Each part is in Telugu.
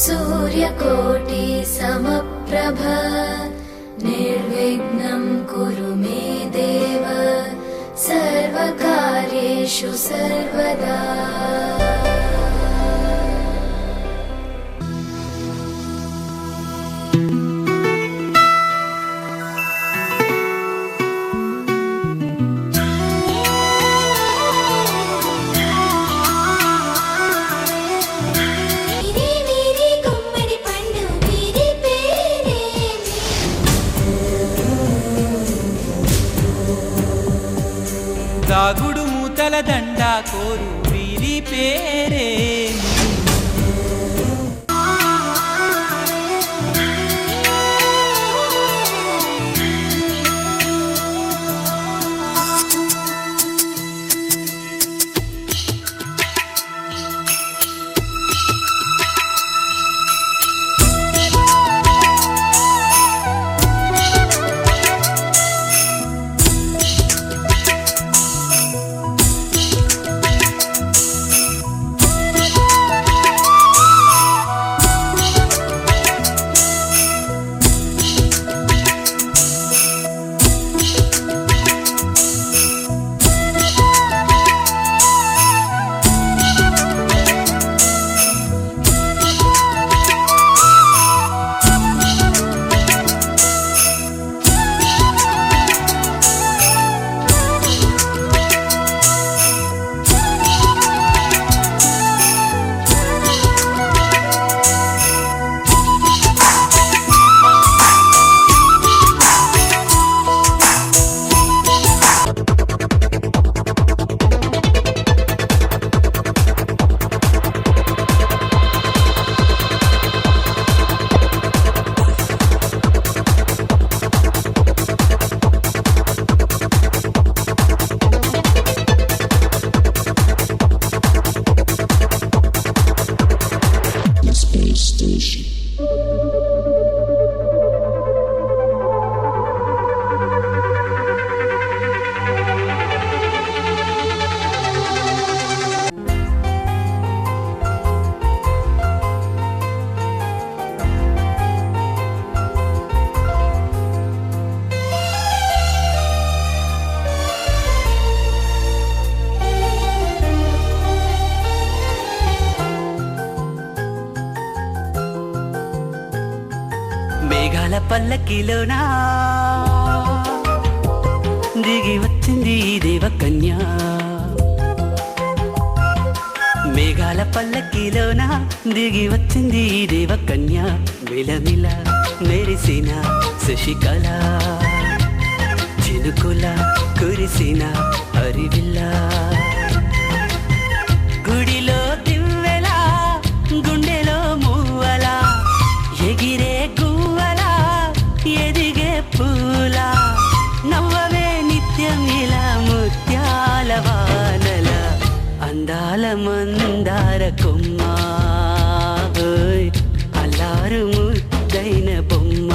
सूर्यकोटि समप्रभ निर्विघ्नं कुरु मे देव सर्वकार्येषु सर्वदा। దాగుడు మూతల దండ కోరు వీరి పేరే మేఘాల పల్లకిలోనా దిగి వచ్చింది దేవకన్య. మేఘాల పల్లకిలోనా దిగి వచ్చింది దేవకన్య. మిలమిల మెరిసిన శశికళ చినుకుల కురిసిన హరివిల్ల. గుడిలో దివ్వెలా గుండెలో మువ్వలా ఎగిరే గువ్వలా ఎదిగే పూలా. నవ్వవే నిత్యం ఇలా ముత్యాల వానల అందాల మందార కొమ్మ. అల్లారు ముద్దైన బొమ్మ.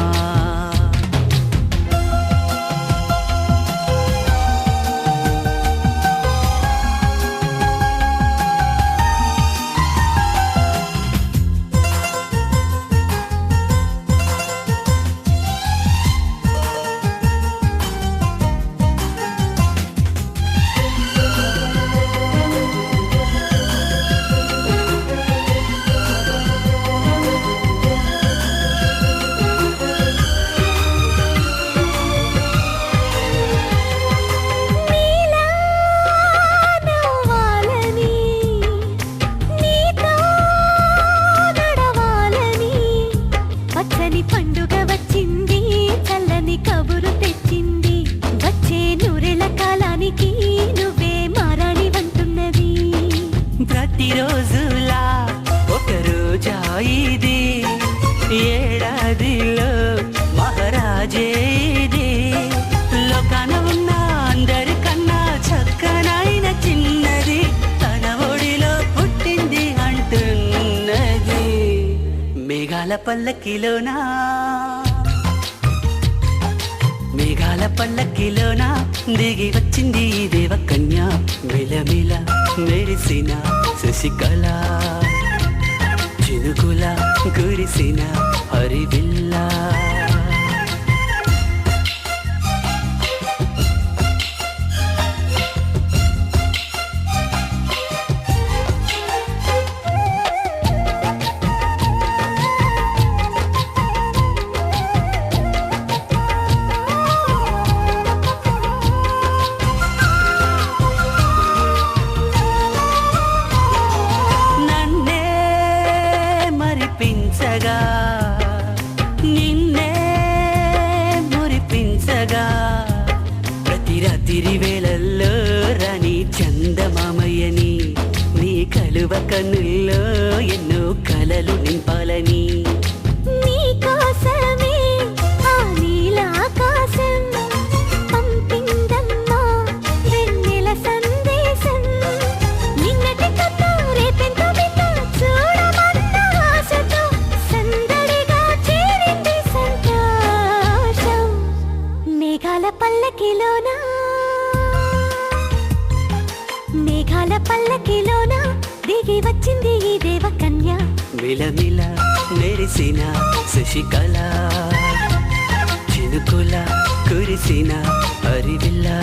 ప్రతిరోజులా ఒక రోజా ఇది ఏడాదిలో మహారాజే ఇది. లోకాన ఉన్న అందరికన్నా చక్కనైన చిన్నది తన ఒడిలో పుట్టింది అంటున్నది. మేఘాల పల్లకిలోనా మేఘాల పల్లకిలోనా దిగి వచ్చింది దేవకన్య. మిలమిల మెరిసిన శశికళ చినుకుల మెరిసిన హరివిల్లా నిన్నే మురిపించగా ప్రతి రాత్రి వేళల్లో రాణి చందమామయ్యని నీ కలువ కన్నుల్లో ఎన్నో కలలు నింపాలని నీకోసమే ఆ నీలాకాశం పంపిందమ్మా వెన్నెల సందేశం నిన్నటి కథ రేపెంతో బిడ్డ చూడమన్న ఆశతో సందడిగా చేరింది సంతోషం మేఘాల పల్లకిలోన దిగి వచ్చింది ఈ దేవకన్య మిలమిల మెరిసిన శశికళ చినుకుల కురిసిన హరివిల్లా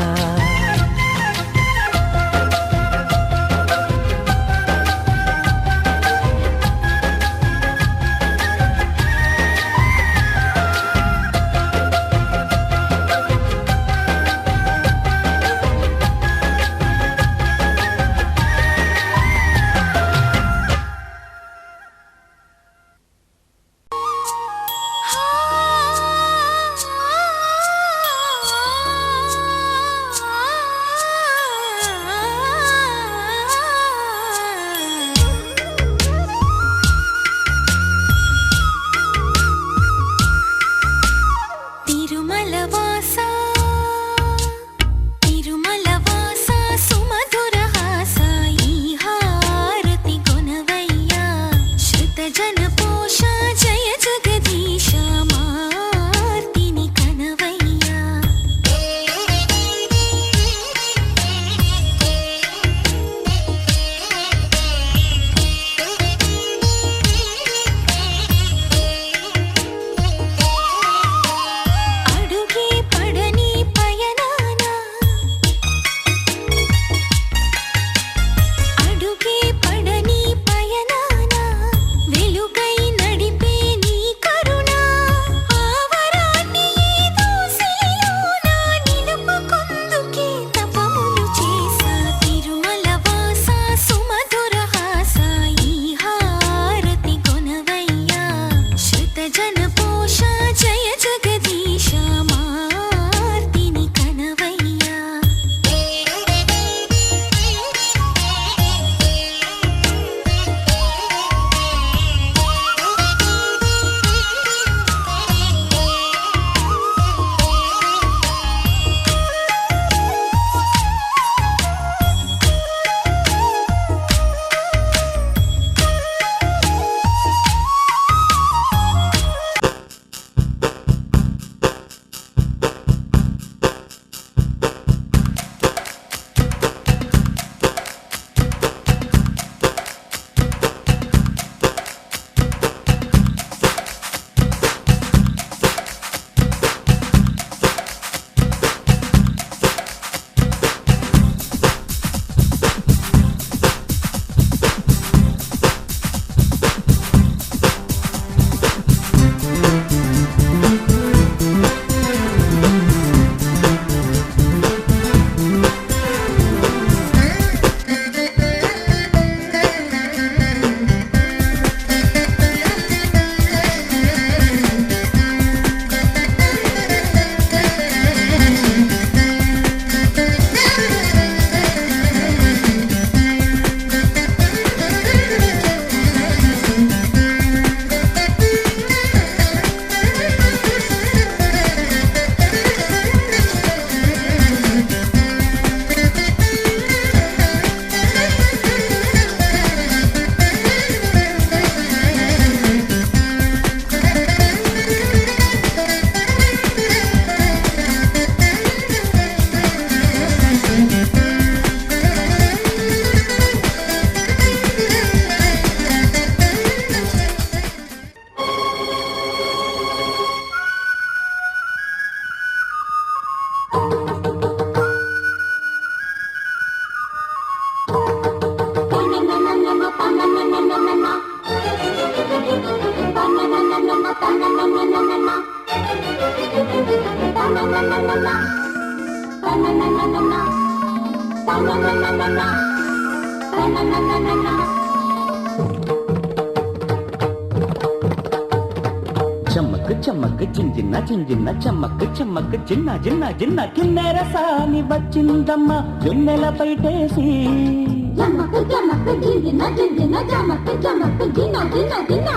చమ్మక్ చమ్మక్ చింజిన్న చింజిన్న చమ్మక్ చమ్మక్ చిన్న చిన్న చిన్న కిన్నెర సాని వచ్చిందమ్మ వెన్నెల పైటేసి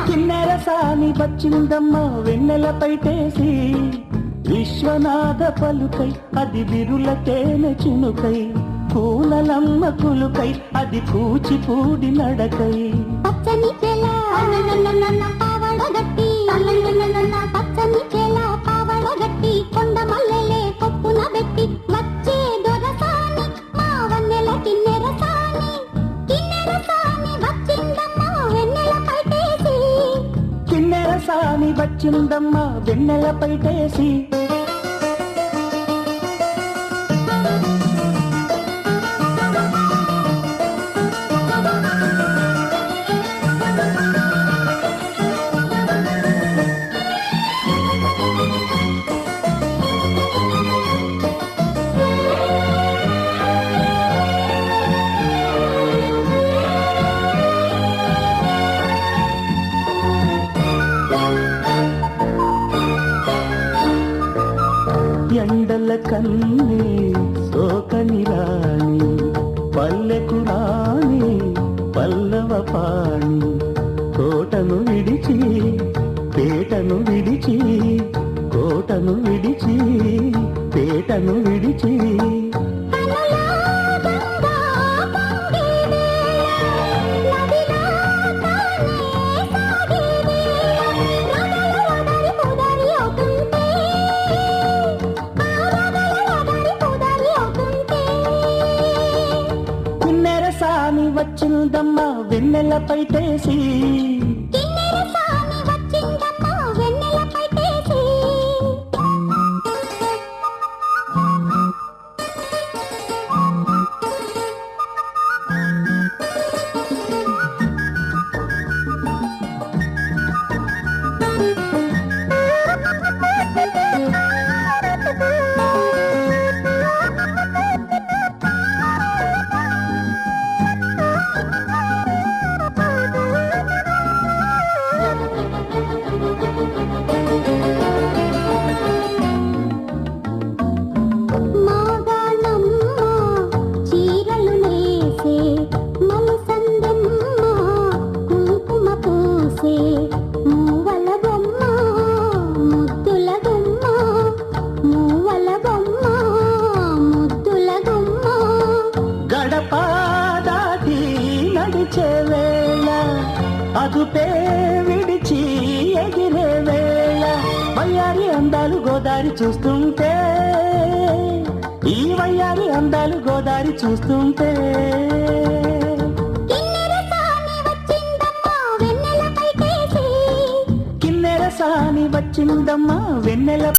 కిన్నెర సాని వచ్చిందమ్మ వెన్నెల పైటేసి విశ్వనాథ పలుకై అది విరుల తేనె చినుకై పూలలమ్మ కులుకై అది కూచిపూడి నడకై పచ్చని చెల పావడగట్టి పచ్చని చెల పావడగట్టి కొండ మల్లెలే కొప్పున పెట్టి వచ్చే దొరసాని మా వన్నెల కిన్నెర సాని వచ్చిందమ్మ వెన్నెల పైటేసి కిన్నెర సాని వచ్చిందమ్మ వెన్నెల పైటేసి ఎండల కన్నే సోకని రాణి పల్లెకు రాణి పల్లవ పాణి కోటను విడిచి పేటను విడిచి కోటను విడిచి పేటను విడిచి వచ్చిందమ్మ వెన్నెల పైటేసి అదుపే విడిచి ఎగిరే వేళ వయ్యారి అందాలు గోదారి చూస్తుంటే ఈ వయ్యారి అందాలు గోదారి చూస్తుంటే కిన్నెర సాని వచ్చిందమ్మా వెన్నెల